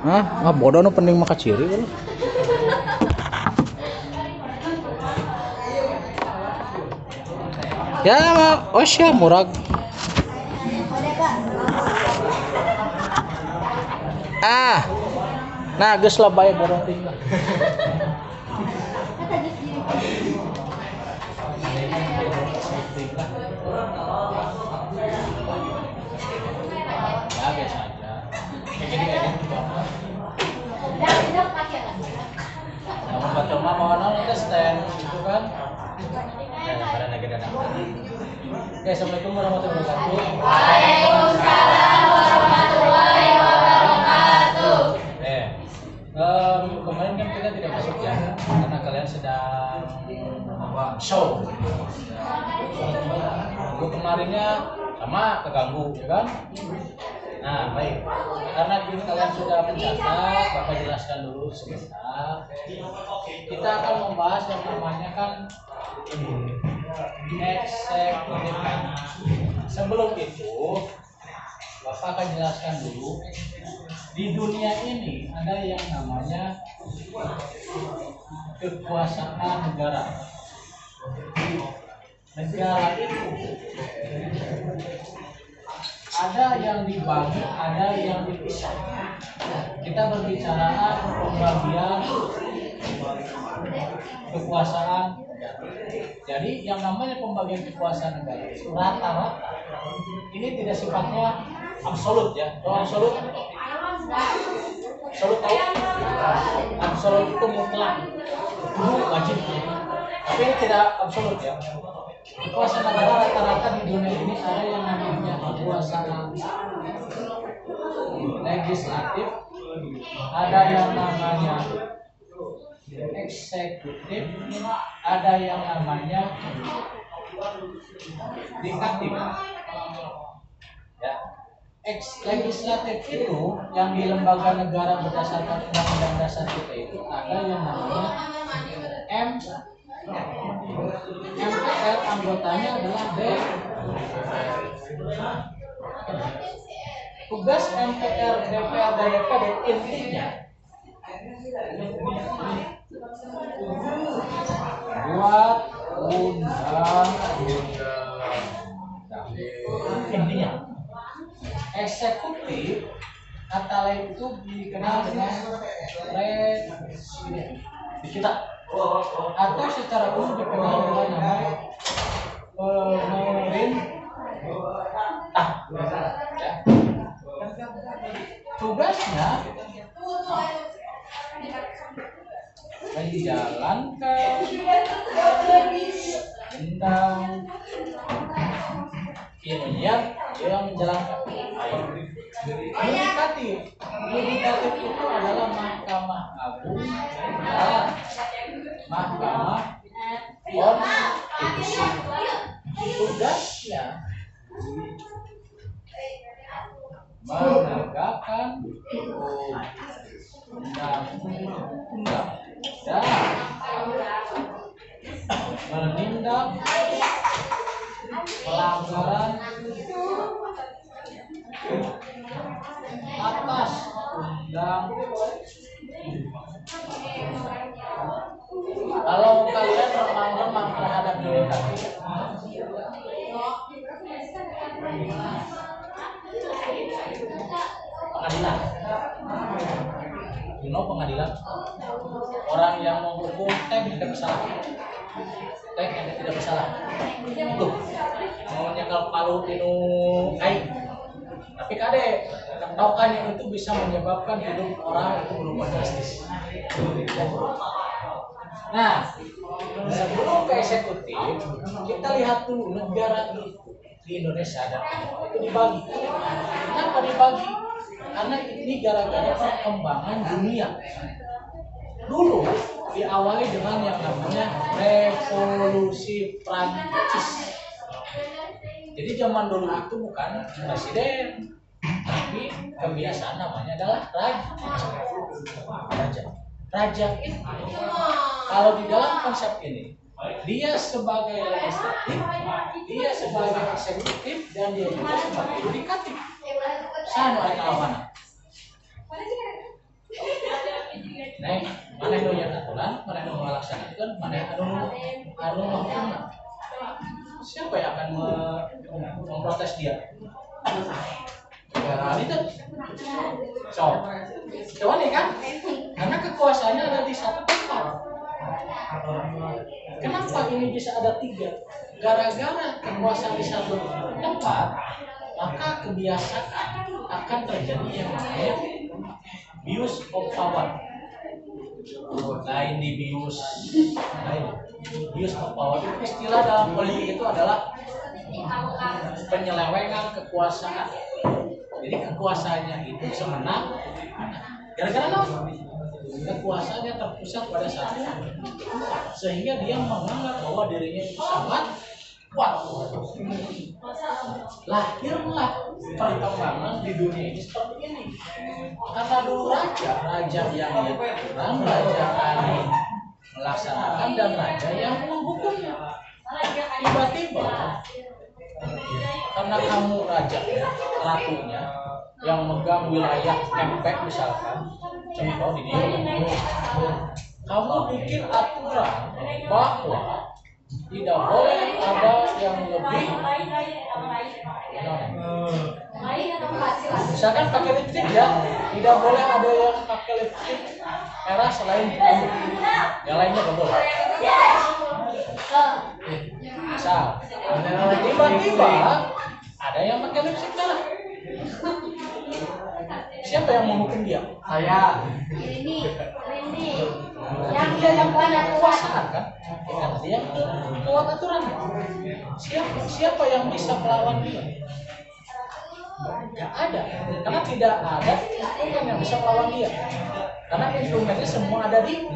Hah? Bodoh nu penting maka ciri kan. Ya, oh siya murag. Nah geus lah bae bodoh tinggal. Ya biasa aja. Kayak gini namun batur mah mau nol itu stand gitu kan. Ya pada lagi datang. Oke, assalamualaikum warahmatullahi wabarakatuh. Waalaikumsalam warahmatullahi wabarakatuh. Kemarin kan kita tidak masuk ya karena kalian sedang show. Minggu kemarinnya sama keganggu ya kan. Nah baik, karena ini kalian sudah mencatat, Bapak jelaskan dulu sebentar. Kita akan membahas yang namanya kan eksekutif. Sebelum itu, Bapak akan jelaskan dulu di dunia ini ada yang namanya kekuasaan negara. Negara itu ada yang dibagi, ada yang dipisah. Kita berbicara pembagian kekuasaan. Jadi yang namanya pembagian kekuasaan negara itu rata-rata ini tidak sifatnya absolut ya. Kalau absolut, tahu? Absolut itu mutlak, itu wajib. Tapi ini tidak absolut ya. Kekuasaan negara rata-rata di dunia ini ada yang namanya kekuasaan legislatif, ada yang namanya eksekutif, ada yang namanya yudikatif. Ya. Legislatif itu yang di lembaga negara berdasarkan Undang-Undang Dasar kita itu ada yang namanya MPR, anggotanya adalah DPR. Tugas MPR, DPR, dan DPD intinya buat undang-undang. Intinya eksekutif kata lain itu dikenal dengan presiden di kita, atau secara umum dikenal dengan nama pemerintah. Ya. Tugasnya menjalankan undang yang menjalankan. Yudikatif itu adalah Mahkamah Agung dan Mahkamah Konstitusi. Tugasnya menegakkan undang-undang dan menindak pelanggaran atas undang. Kalau kalian remang-remang terhadap yudikatif, pengadilan, pengadilan, orang yang menghukum tidak bersalah, tidak bersalah, tuh mau nyekal palu inu kain, tapi kade taukan yang itu bisa menyebabkan hidup orang itu berubah drastis. Nah, sebelum ke eksekutif, kita lihat dulu negara di Indonesia dan itu dibagi. Kenapa dibagi? Karena ini gara-gara perkembangan dunia. Dulu diawali dengan yang namanya revolusi Prancis. Jadi zaman dulu itu bukan presiden, tapi kebiasaan namanya adalah raja. Raja itu kalau di dalam konsep ini dia sebagai legislatif, dia sebagai eksekutif, dan dia juga sebagai yudikatif. Sama mereka mana? kan mana anu menghukum. Siapa yang akan memprotes dia? Ya, itu so, cuman ya kan, karena kekuasaannya ada di satu tempat. Kenapa ini bisa ada tiga? Gara-gara kekuasaan di satu tempat, maka kebiasaan akan terjadi yang namanya abuse of power. Lain di abuse of power itu istilah dalam politik itu adalah penyelewengan kekuasaan. Jadi kekuasaannya itu semenang gara-gara apa? Kekuasaannya terpusat pada satu sehingga dia menganggap bahwa dirinya itu sangat kuat. Lahirlah perkembangan di dunia ini seperti ini. Karena dulu raja yang diaturkan, raja yang melaksanakan dan raja yang menghukumnya. Tiba-tiba karena kamu raja, ratunya yang megang wilayah MP misalkan, contoh di dia, kamu bikin aturan bahwa tidak boleh ada yang lebih, misalkan pakai lipstick ya, tidak boleh ada yang pakai lipstick merah selain kamu, yang lainnya tidak boleh. Misal, tiba-tiba ada yang pakai lipstick merah. Siapa yang menghukum dia? Saya. Ini. Yang dia yang punya kekuasaan kan? Karena dia buat aturan. Siapa yang bisa melawan dia? Tidak ada. Karena tidak ada instrumen yang bisa melawan dia. Karena instrumennya semua ada di.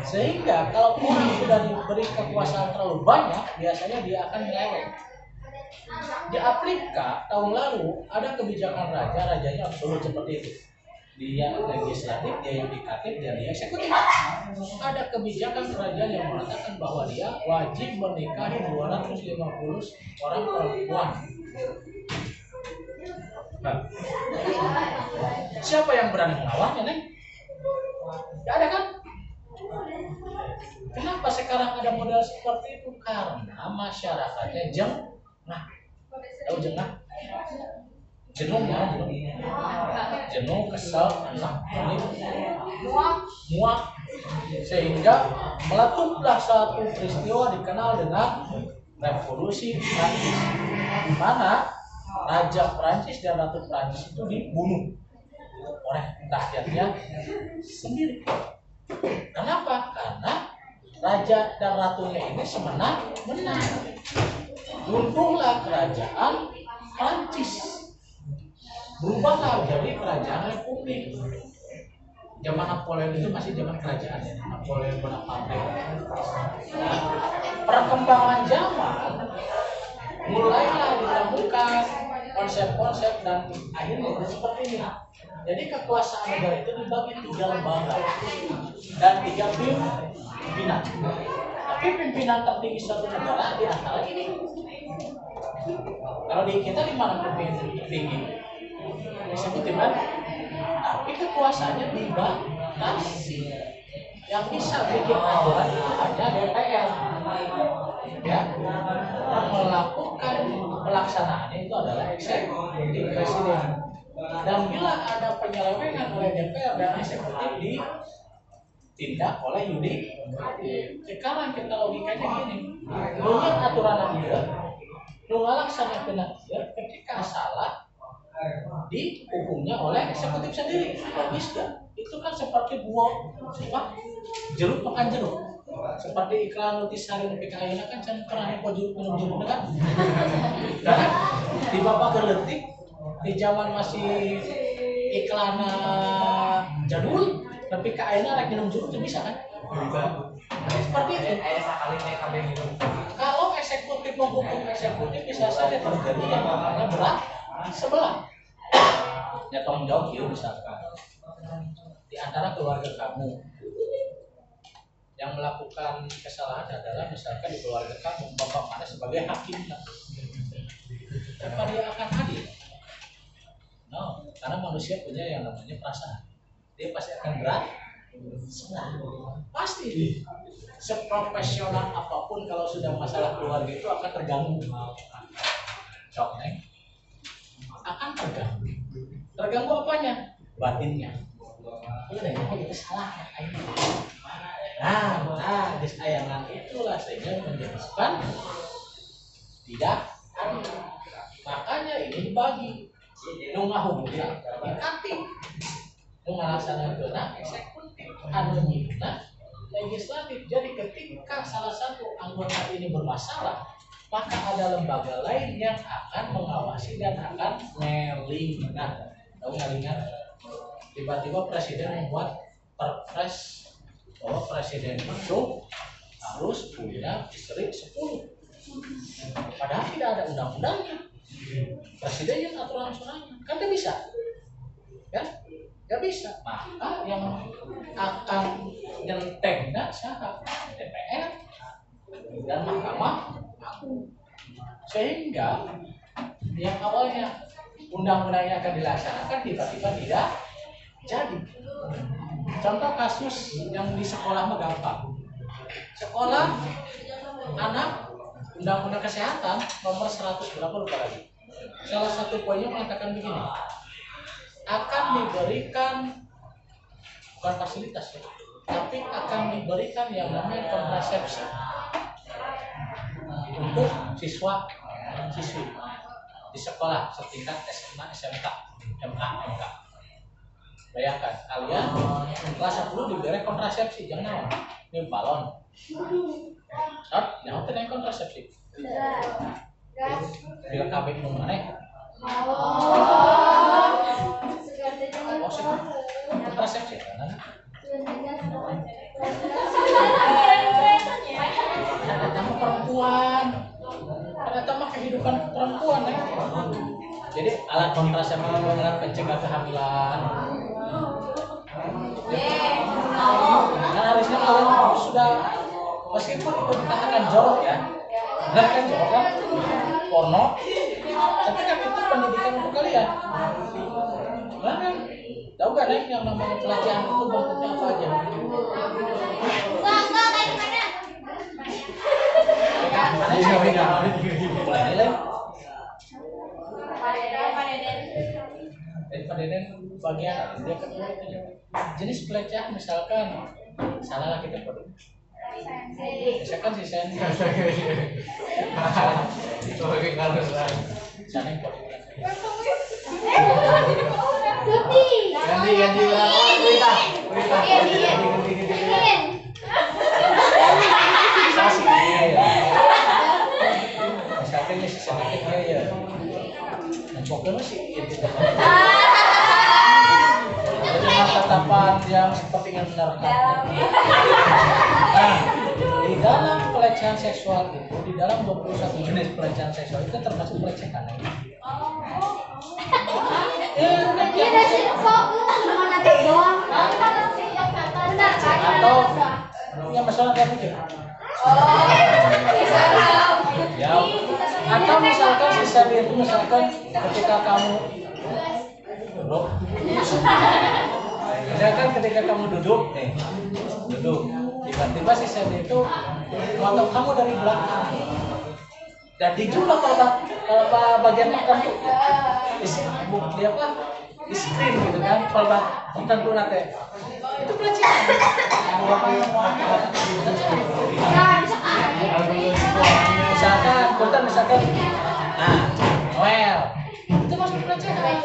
Sehingga kalau orang sudah diberi kekuasaan terlalu banyak, biasanya dia akan melewat. Di Afrika tahun lalu ada kebijakan rajanya absolut seperti itu. Dia legislatif, dia yudikatif, dia eksekutif. Ada kebijakan kerajaan yang mengatakan bahwa dia wajib menikahi 250 orang perempuan. Nah, siapa yang berani melawannya, Neng? Tidak ada kan? Kenapa sekarang ada model seperti itu? Karena masyarakatnya jengah. Tahu jengah? Jenuh, kesal, muak, sehingga meletuplah satu peristiwa dikenal dengan revolusi Prancis, di mana Raja Prancis dan Ratu Prancis itu dibunuh oleh rakyatnya sendiri. Kenapa? Karena raja dan ratunya ini semenang-menang. Runtuhlah kerajaan Prancis, berubahlah jadi kerajaan republik. Zaman Napoleon itu masih zaman kerajaan ya, Napoleon Bonaparte. Nah, perkembangan zaman mulailah ditemukan konsep-konsep dan akhirnya seperti ini. Jadi kekuasaan negara itu dibagi 3 lembaga dan 3 pimpinan. Tapi pimpinan tertinggi suatu negara di antara ini. Kalau di kita di mana pimpinan tertinggi? Eksekutif kan? Tapi kekuasaannya dibatasi. Yang bisa bikin aturan itu hanya DPR. Ya, yang melakukan pelaksanaannya itu adalah eksekutif presiden. Dan bila ada penyelewengan oleh DPR dan eksekutif ditindak oleh yudikatif. Sekarang kita logikanya gini, menurut aturan dia, melaksanakan dia ketika salah dihukumnya oleh eksekutif sendiri. Logis gak? Itu kan seperti buah jeruk makan jeruk. Seperti iklan Nutrisari PKI kan pernah nipu jeruk minum jeruk kan? Karena di bapak geletik di zaman masih iklan jadul, tapi kayaknya rek minum jeruk bisa kan? Seperti itu. Kalau eksekutif menghukum eksekutif bisa saja terjadi yang namanya berat sebelah. Ya tanggung jawab ya misalkan di antara keluarga kamu yang melakukan kesalahan adalah misalkan di keluarga kamu, bapak mana sebagai hakim, apa dia akan adil? No, karena manusia punya yang namanya perasaan. Dia pasti akan berat Sebelah. Pasti seprofesional apapun kalau sudah masalah keluarga itu akan terganggu. Contohnya akan terganggu. Terganggu apanya? Batinnya. Udah itu salah. Nah, kesayangan itulah sehingga menyebabkan tidak adil. Makanya ini dibagi. Nu ngahubungna inati, nu ngalaksanakeunna eksekutif, anu nyieuna legislatif. Jadi ketika salah satu anggota ini bermasalah, maka ada lembaga lain yang akan mengawasi dan akan ngelingan. Tahu ngelingan? Tiba-tiba presiden membuat perpres bahwa presiden itu harus punya istri 10. Padahal tidak ada undang-undangnya. Presiden yang aturan-aturannya kan tidak bisa, ya, nggak bisa. Maka yang akan nyentengnya siapa? DPR dan Mahkamah Agung. Sehingga yang awalnya undang-undangnya akan dilaksanakan tiba-tiba tidak jadi. Contoh kasus yang di sekolah mah gampang. Sekolah anak Undang-Undang Kesehatan nomor 100 berapa lupa lagi. Salah satu poinnya mengatakan begini, akan diberikan bukan fasilitas ya, tapi akan diberikan yang namanya kontrasepsi untuk siswi di sekolah setingkat SMA, SMK, MK. Bayangkan kalian kelas 10 diberi kontrasepsi, jangan ini balon. Yang itu kontrasepsi. Bila KB minum mana? Kontrasepsi kan? Ternyata perempuan, ternyata kehidupan perempuan ya. Jadi alat kontrasepsi alat pencegah kehamilan. Nah harusnya kalau sudah meskipun itu dikatakan jorok ya, benar kan jorok kan, porno, tapi kan itu pendidikan untuk kalian. Benar kan? Tahu kan yang namanya pelatihan itu bentuknya apa aja? Pak Deden bagian dia kan jenis pelecehan misalkan salah lah kita produk. Misalkan si Sen. Oke kalau salah. Sana produk. Ganti berita. Misalkan si sedikit ya. Mencoba sih gitu. Dengan tatapan yang seperti yang menerka. Nah, di dalam pelecehan seksual itu, di dalam 21 jenis pelecehan seksual itu termasuk pelecehan. Atau yang masalah kayak gitu. Ya. Atau misalkan sisa itu misalkan ketika kamu duduk, misalkan ketika kamu duduk, tiba-tiba si Sandy itu ngotot kamu dari belakang dan dijumlah pada bagian tertentu di apa di screen gitu kan, pada tertentu nanti itu pelecehan. Misalkan Noel itu masuk pelecehan.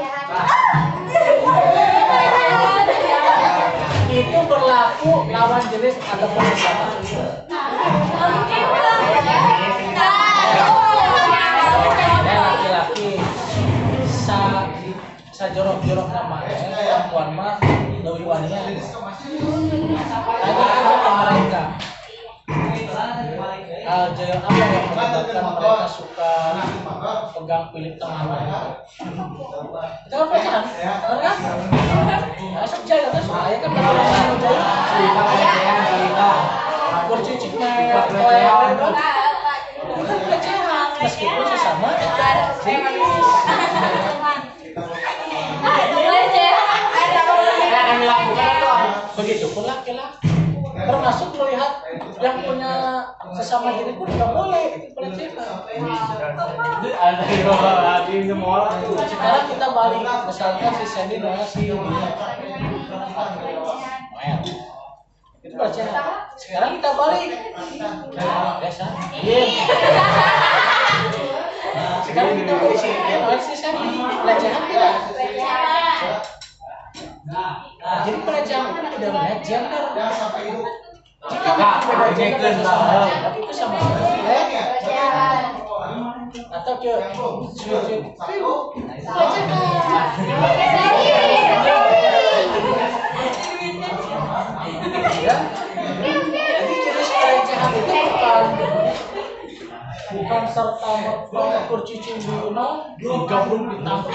Itu berlaku lawan jenis ataupun sesama. Laki-laki sa jorok-jorok namanya perempuan mah lebih wanita. Tanya ke mereka. Jalan apa yang menyebabkan mereka suka pegang pilih tangan? Itu apa pelecehan? Benar kan? Masuk jalan kan saya kan berlaku bercicik naik toilet itu pelecehan meskipun sesama jenis. Yang dilakukan itu Begitupun laki-laki. Termasuk melihat yang punya sesama jenis pun nggak boleh, itu pelecehan. Sekarang kita balik, misalkan si Sandy nanya si Dina, itu pelecehan. Sekarang kita balik, biasa. Sekarang kita balik si Dina, si Sandy, pelecehan tidak? Jadi pelecehan itu tidak melihat gender. Jika beda gender tapi itu sama pelecehan. Atau ke ya. Jadi jenis pelecehan itu bukan serta merta kurci cimbuno digabung ditangkap.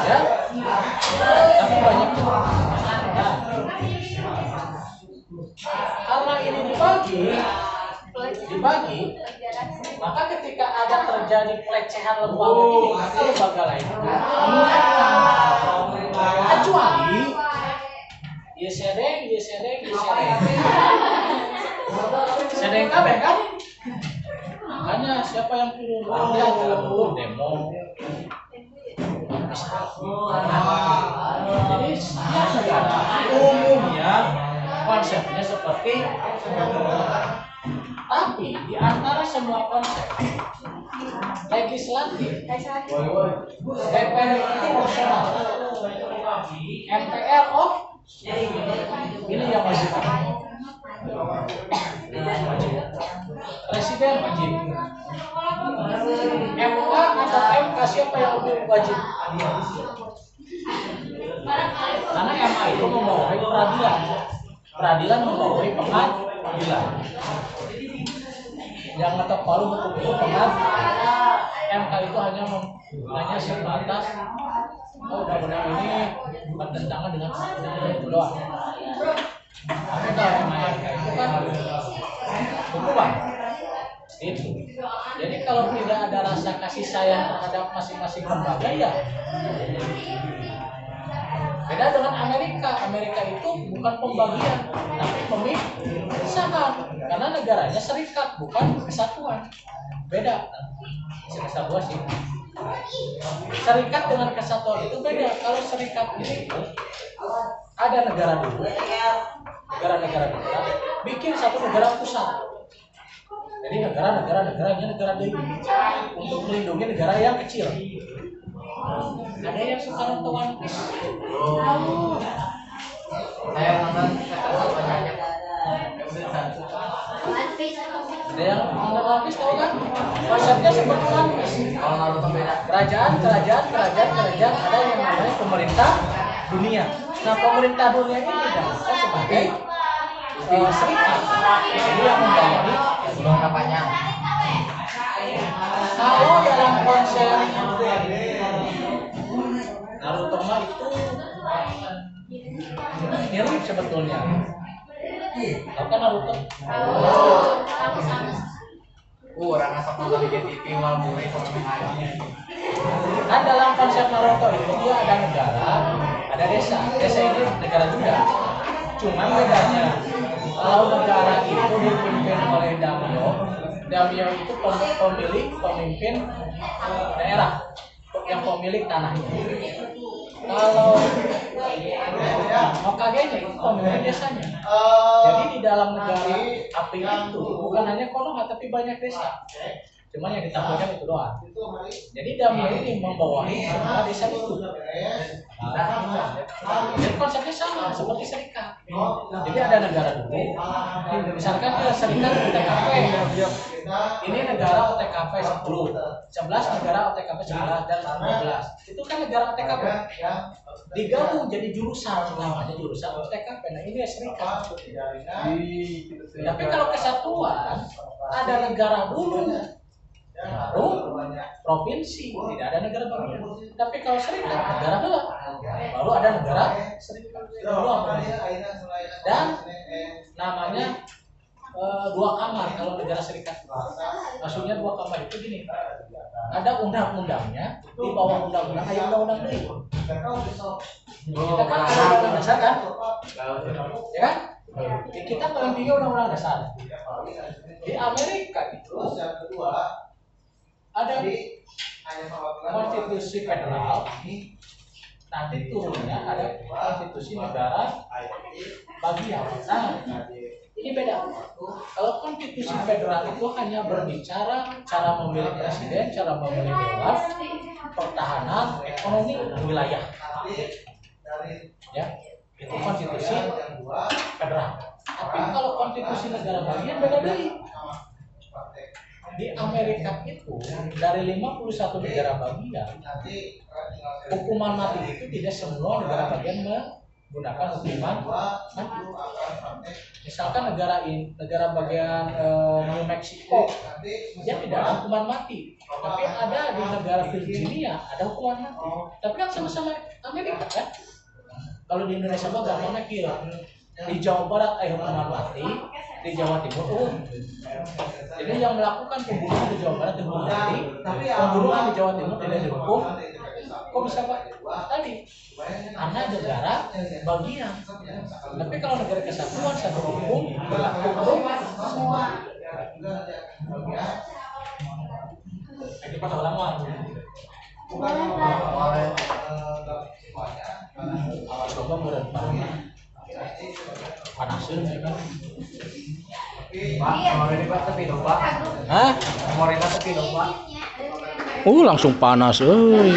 Ya, tapi banyak karena ini dibagi, maka ketika ada terjadi pelecehan lembaga ini maka lembaga lain kecuali sedeng kabeh kan, makanya siapa yang turun dalam demo. Jadi setiap negara umumnya konsepnya seperti tapi di antara semua konsep legislatif, DPR itu opsional, MPR ini yang wajib, presiden wajib, MK atau MK siapa yang lebih wajib? Karena MA itu membawahi peradilan membawahi pengadilan. Yang ngetok palu hukum itu pengadilan. MK itu hanya sebatas undang-undang ini bertentangan dengan undang-undang itu doang. Tapi kalau MA itu kan hukuman. Itu. Jadi kalau tidak ada rasa kasih sayang terhadap masing-masing lembaga ya beda dengan Amerika itu bukan pembagian tapi pemisahan karena negaranya serikat bukan kesatuan, beda. Kesatuan sih serikat dengan kesatuan itu beda. Kalau serikat ini ada negara dulu, negara bikin satu negara pusat. Jadi negara-negaranya negara deui untuk melindungi negara yang kecil. Ada yang suka nonton One Piece. Saya nonton banyak. Ada yang nonton One Piece tahu kan? Konsepnya seperti One Piece. Kalau Naruto beda. Kerajaan ada yang namanya pemerintah dunia. Nah pemerintah dunia ini didapatkan sebagai serikat. Jadi yang membawahi jangka panjang. Kalau dalam konsep Naruto mah itu mirip sebetulnya. Tahu kan Naruto? Orang asap nonton di TV mal mulai kan dalam konsep Naruto itu dia ada negara, ada desa. Desa ini negara juga. Cuman bedanya kalau negara itu dipimpin oleh daimyo itu pemimpin daerah yang pemilik tanahnya. Kalau Hokage-nya itu pemilik desanya. Jadi di dalam negara api itu bukan hanya Konoha tapi banyak desa. Cuma yang ditampilkan itu doang. Jadi daimyo ini membawahi semua desa itu. Jadi konsepnya sama seperti serikat. Jadi ada negara dulu. Misalkan serikat OTKP. Ini negara OTKP 10, 11 negara OTKP 11 dan 15. Itu kan negara OTKP. Digabung jadi jurusan, namanya jurusan OTKP. Nah ini serikat. Tapi kalau kesatuan ada negara dulu. Baru provinsi, tidak ada negara bagian. Tapi kalau serikat negara dulu, baru ada negara serikat. Dan namanya dua kamar kalau negara serikat. Maksudnya dua kamar itu gini. Ada undang-undangnya, di bawah undang-undang ada undang-undang lain. Kita kan ada undang-undang dasar kan? Ya kan? Kita paling tinggi undang-undang dasar. Di Amerika itu ada konstitusi federal, nanti turunnya ada konstitusi negara bagian. Nah, ini beda. Kalau konstitusi federal itu hanya berbicara cara memilih presiden, cara memilih dewan, pertahanan, ekonomi, wilayah. Ya, itu konstitusi federal. Tapi kalau konstitusi negara bagian beda dari. Di Amerika itu dari 51 negara bagian, hukuman mati itu tidak semua negara bagian menggunakan hukuman mati. Misalkan negara bagian New Mexico, dia tidak ada hukuman mati, tapi ada di negara Virginia ada hukuman mati. Tapi kan sama-sama Amerika kan? Kalau di Indonesia mah gampangnya kira. Di Jawa Barat ada hukuman mati, di Jawa Timur jadi yang melakukan pembunuhan di Jawa Barat dihukum mati, pembunuhan di Jawa Timur tidak dihukum. Kok bisa Pak? Tadi karena negara bagian. Tapi kalau negara kesatuan satu hukum berlaku semua. Ini pas lama. Coba murah panasin ya kan. Pak, mau ini Pak tepi dong Pak. Hah? Mau ini tepi dong Pak. Langsung panas euy.